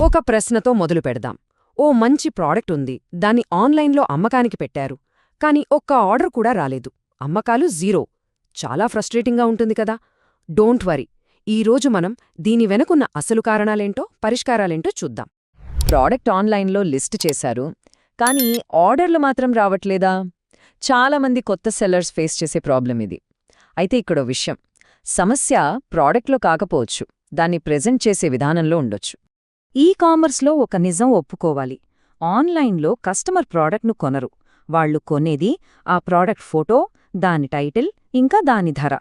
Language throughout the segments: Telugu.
ఒక ప్రశ్నతో మొదలు పెడదాం. ఓ మంచి ప్రాడక్ట్ ఉంది, దాన్ని ఆన్లైన్లో అమ్మకానికి పెట్టారు. కాని ఒక్క ఆర్డర్ కూడా రాలేదు. అమ్మకాలు జీరో. చాలా ఫ్రస్ట్రేటింగ్గా ఉంటుంది కదా. డోంట్ వరీ, ఈరోజు మనం దీని వెనుకున్న అసలు కారణాలేంటో, పరిష్కారాలేంటో చూద్దాం. ప్రాడక్ట్ ఆన్లైన్లో లిస్ట్ చేశారు, కానీ ఆర్డర్లు మాత్రం రావట్లేదా? చాలామంది కొత్త సెల్లర్స్ ఫేస్ చేసే ప్రాబ్లం ఇది. అయితే ఇక్కడో విషయం, సమస్య ప్రాడక్ట్లో కాకపోవచ్చు, దాన్ని ప్రెజెంట్ చేసే విధానంలో ఉండొచ్చు. కామర్స్లో ఒక నిజం ఒప్పుకోవాలి. ఆన్లైన్లో కస్టమర్ ప్రాడక్ట్ను కొనరు. వాళ్లు కొనేది ఆ ప్రాడక్ట్ ఫోటో, దాని టైటిల్, ఇంకా దాని ధర.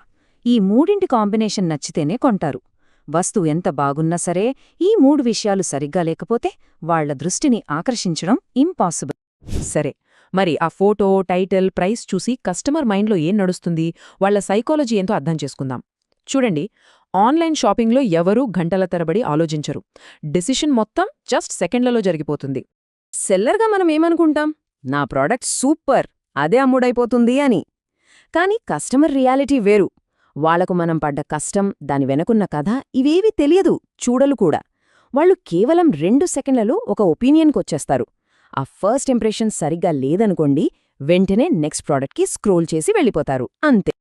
ఈ మూడింటి కాంబినేషన్ నచ్చితేనే కొంటారు. వస్తువు ఎంత బాగున్నా సరే, ఈ మూడు విషయాలు సరిగ్గా లేకపోతే వాళ్ల దృష్టిని ఆకర్షించడం ఇంపాసిబుల్. సరే, మరి ఆ ఫోటో, టైటిల్, ప్రైస్ చూసి కస్టమర్ మైండ్లో ఏం నడుస్తుంది, వాళ్ల సైకాలజీ ఏంతో అర్థం చేసుకుందాం. చూడండి, ఆన్లైన్ షాపింగ్లో ఎవరూ గంటల తరబడి ఆలోచించరు. డెసిషన్ మొత్తం జస్ట్ సెకండ్లలో జరిగిపోతుంది. సెల్లర్గా మనం ఏమనుకుంటాం, నా ప్రాడక్ట్ సూపర్, అదే అమ్ముడైపోతుంది అని. కానీ కస్టమర్ రియాలిటీ వేరు. వాళ్లకు మనం పడ్డ కష్టం, దాని వెనకున్న కథ ఇవేవీ తెలియదు, చూడలు కూడా. వాళ్లు కేవలం 2 సెకండ్లలో ఒక ఒపీనియన్కొచ్చేస్తారు. ఆ ఫస్ట్ ఇంప్రెషన్ సరిగ్గా లేదనుకోండి, వెంటనే నెక్స్ట్ ప్రాడక్ట్కి స్క్రోల్ చేసి వెళ్ళిపోతారు, అంతే.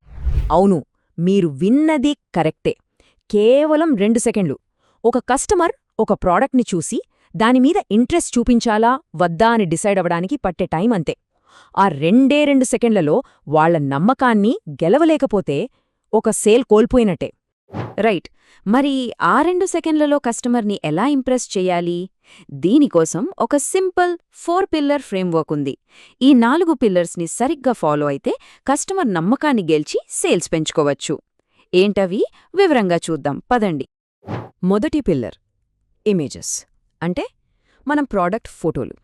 అవును, మీరు విన్నది కరెక్టే. కేవలం 2 సెకండ్లు. ఒక కస్టమర్ ఒక ప్రాడక్ట్ని చూసి దానిమీద ఇంట్రెస్ట్ చూపించాలా వద్దా అని డిసైడ్ అవ్వడానికి పట్టే టైం అంతే. ఆ 2 సెకండ్లలో వాళ్ల నమ్మకాన్ని గెలవలేకపోతే ఒక సేల్ కోల్పోయినట్టే. రైట్, మరి ఆ 2 సెకండ్లలో కస్టమర్ని ఎలా ఇంప్రెస్ చెయ్యాలి? దీనికోసం ఒక సింపుల్ 4 పిల్లర్ ఫ్రేమ్వర్క్ ఉంది. ఈ 4 పిల్లర్స్ని సరిగ్గా ఫాలో అయితే కస్టమర్ నమ్మకాన్ని గెలిచి సేల్స్ పెంచుకోవచ్చు. ఏంటవి? వివరంగా చూద్దాం, పదండి. మొదటి పిల్లర్ ఇమేజెస్, అంటే మనం ప్రాడక్ట్ ఫోటోలు.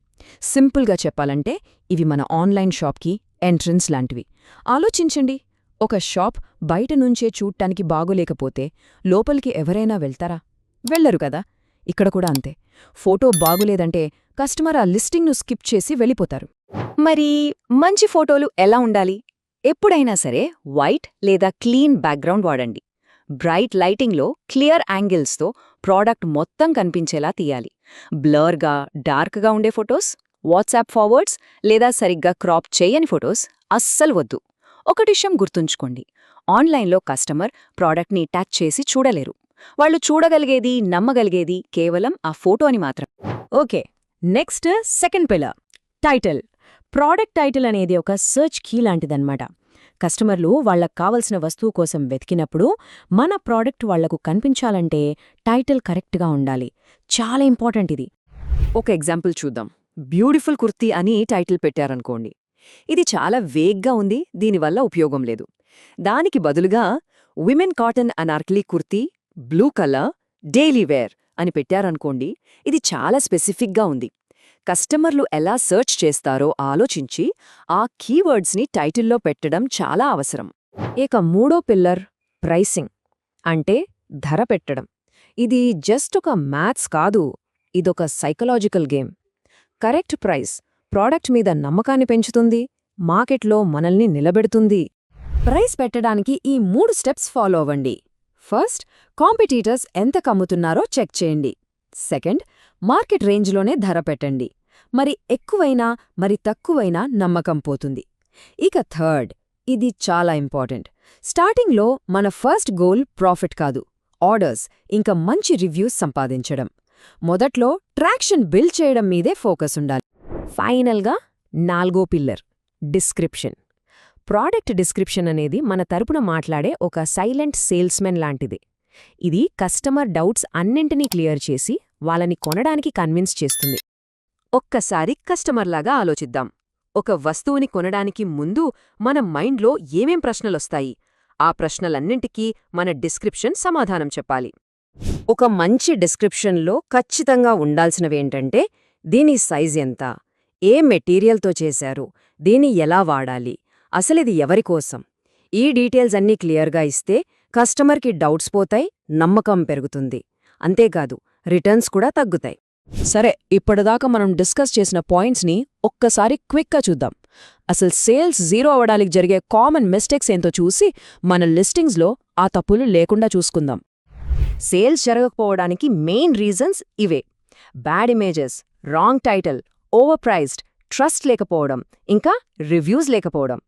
సింపుల్గా చెప్పాలంటే ఇవి మన ఆన్లైన్ షాప్కి ఎంట్రన్స్ లాంటివి. ఆలోచించండి, ఒక షాప్ బయట నుంచే చూడ్టానికి బాగోలేకపోతే లోపలికి ఎవరైనా వెళ్తారా? వెళ్లరు కదా. ఇక్కడ కూడా అంతే. ఫోటో బాగులేదంటే కస్టమర్ ఆ లిస్టింగ్ను స్కిప్ చేసి వెళ్ళిపోతారు. మరి మంచి ఫోటోలు ఎలా ఉండాలి? ఎప్పుడైనా సరే వైట్ లేదా క్లీన్ బ్యాక్గ్రౌండ్ వాడండి. బ్రైట్ లైటింగ్లో క్లియర్ యాంగిల్స్తో ప్రాడక్ట్ మొత్తం కనిపించేలా తీయాలి. బ్లర్గా, డార్క్గా ఉండే ఫొటోస్, వాట్సాప్ ఫార్వర్డ్స్ లేదా సరిగ్గా క్రాప్ చేయని ఫొటోస్ అస్సలు వద్దు. ఒకటి విషయం గుర్తుంచుకోండి, ఆన్లైన్లో కస్టమర్ ప్రాడక్ట్ని టచ్ చేసి చూడలేరు. వాళ్లు చూడగలిగేది, నమ్మగలిగేది కేవలం ఆ ఫోటోని మాత్రం. Okay, next second pillar title. Product title అనేది ఒక సర్చ్ కీ లాంటిదన్నమాట. కస్టమర్లు వాళ్లకు కావలసిన వస్తువు కోసం వెతికినప్పుడు మన ప్రాడక్ట్ వాళ్లకు కనిపించాలంటే టైటిల్ కరెక్ట్గా ఉండాలి. చాలా ఇంపార్టెంట్ ఇది. ఒక ఎగ్జాంపుల్ చూద్దాం. బ్యూటిఫుల్ కుర్తీ అని టైటిల్ పెట్టారనుకోండి. ఇది చాలా వేగ్గా ఉంది, దీనివల్ల ఉపయోగం లేదు. దానికి బదులుగా women cotton anarkali kurti, blue colour, daily wear అని పెట్టారనుకోండి. ఇది చాలా స్పెసిఫిక్గా ఉంది. కస్టమర్లు ఎలా సర్చ్ చేస్తారో ఆలోచించి ఆ కీవర్డ్స్ని టైటిల్లో పెట్టడం చాలా అవసరం. ఇక మూడో పిల్లర్ ప్రైసింగ్, అంటే ధర పెట్టడం. ఇది జస్ట్ ఒక మ్యాథ్స్ కాదు, ఇదొక psychological game. Correct price product మీద నమ్మకాన్ని పెంచుతుంది, మార్కెట్లో మనల్ని నిలబెడుతుంది. ప్రైస్ పెట్టడానికి ఈ 3 స్టెప్స్ ఫాలో అవ్వండి. ఫస్ట్, కాంపిటీటర్స్ ఎంత కమ్ముతున్నారో చెక్ చేయండి. సెకండ్, మార్కెట్ రేంజ్లోనే ధర పెట్టండి. మరి ఎక్కువైనా మరి తక్కువైనా నమ్మకం పోతుంది. ఇక థర్డ్, ఇది చాలా ఇంపార్టెంట్. స్టార్టింగ్లో మన ఫస్ట్ గోల్ ప్రాఫిట్ కాదు, ఆర్డర్స్ ఇంకా మంచి రివ్యూస్ సంపాదించడం. మొదట్లో ట్రాక్షన్ బిల్డ్ చేయడం మీదే ఫోకస్ ఉండాలి. ఫైనల్గా 4వ పిల్లర్ డిస్క్రిప్షన్. ప్రాడక్ట్ డిస్క్రిప్షన్ అనేది మన తరపున మాట్లాడే ఒక సైలెంట్ సేల్స్మెన్ లాంటిది. ఇది కస్టమర్ డౌట్స్ అన్నింటినీ క్లియర్ చేసి వాళ్ళని కొనడానికి కన్విన్స్ చేస్తుంది. ఒక్కసారి కస్టమర్లాగా ఆలోచిద్దాం. ఒక వస్తువుని కొనడానికి ముందు మన మైండ్లో ఏమేం ప్రశ్నలొస్తాయి? ఆ ప్రశ్నలన్నింటికీ మన డిస్క్రిప్షన్ సమాధానం చెప్పాలి. ఒక మంచి డిస్క్రిప్షన్లో ఖచ్చితంగా ఉండాల్సినవేంటంటే, దీని సైజ్ ఎంత, ఏ మెటీరియల్తో చేశారు, దీన్ని ఎలా వాడాలి, అసలిది ఎవరికోసం, ఈ డీటెయిల్స్ అన్నీ క్లియర్గా ఇస్తే కస్టమర్కి డౌట్స్ పోతాయి, నమ్మకం పెరుగుతుంది. అంతేకాదు, రిటర్న్స్ కూడా తగ్గుతాయి. సరే, ఇప్పటిదాకా మనం డిస్కస్ చేసిన పాయింట్స్ని ఒక్కసారి క్విక్గా చూద్దాం. అసలు సేల్స్ జీరో అవ్వడానికి జరిగే కామన్ మిస్టేక్స్ ఏంతో చూసి మన లిస్టింగ్స్లో ఆ తప్పులు లేకుండా చూసుకుందాం. సేల్స్ జరగకపోవడానికి మెయిన్ రీజన్స్ ఇవే. Bad images, wrong title, over priced, trust లేకపోవడం, ఇంకా రివ్యూస్ లేకపోవడం.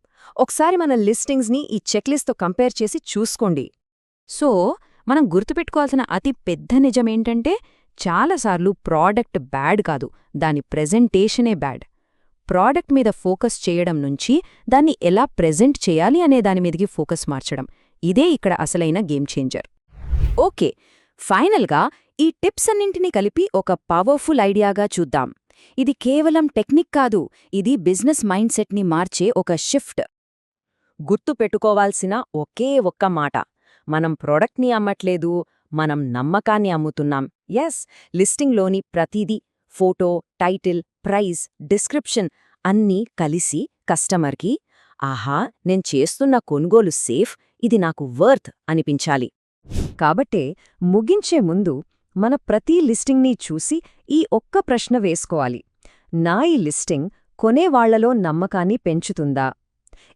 ఒకసారి మన లిస్టింగ్స్ని ఈ చెక్లిస్ట్తో కంపేర్ చేసి చూసుకోండి. సో మనం గుర్తుపెట్టుకోవాల్సిన అతి పెద్ద నిజమేంటంటే చాలాసార్లు ప్రోడక్ట్ బ్యాడ్ కాదు, దాని ప్రెజెంటేషనే బ్యాడ్. ప్రోడక్ట్ మీద ఫోకస్ చేయడం నుంచి దాన్ని ఎలా ప్రెజెంట్ చేయాలి అనే దానిమీదికి ఫోకస్ మార్చడం, ఇదే ఇక్కడ అసలైన గేమ్ చేంజర్. ఓకే, ఫైనల్గా ఈ టిప్స్ అన్నింటినీ కలిపి ఒక పవర్ఫుల్ ఐడియాగా చూద్దాం. ఇది కేవలం టెక్నిక్ కాదు, ఇది బిజినెస్ మైండ్ సెట్ని మార్చే ఒక షిఫ్ట్. గుర్తుపెట్టుకోవాల్సిన ఒకే ఒక్క మాట, మనం ప్రోడక్ట్ని అమ్మట్లేదు, మనం నమ్మకాన్ని అమ్ముతున్నాం. ఎస్, లిస్టింగ్లోని ప్రతిదీ, ఫోటో, టైటిల్, ప్రైస్, డిస్క్రిప్షన్ అన్నీ కలిసి కస్టమర్కి ఆహా, నేను చేస్తున్న కొనుగోలు సేఫ్, ఇది నాకు వర్త్ అనిపించాలి. కాబట్టే ముగించే ముందు మన ప్రతి లిస్టింగ్ని చూసి ఈ ఒక్క ప్రశ్న వేసుకోవాలి. నా ఈ లిస్టింగ్ కొనేవాళ్లలో నమ్మకాన్ని పెంచుతుందా?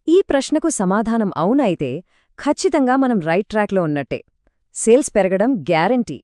ఈ ప్రశ్నకు సమాధానం అవునైతే ఖచ్చితంగా మనం రైట్ ట్రాక్లో ఉన్నట్టే. సేల్స్ పెరగడం గ్యారంటీ.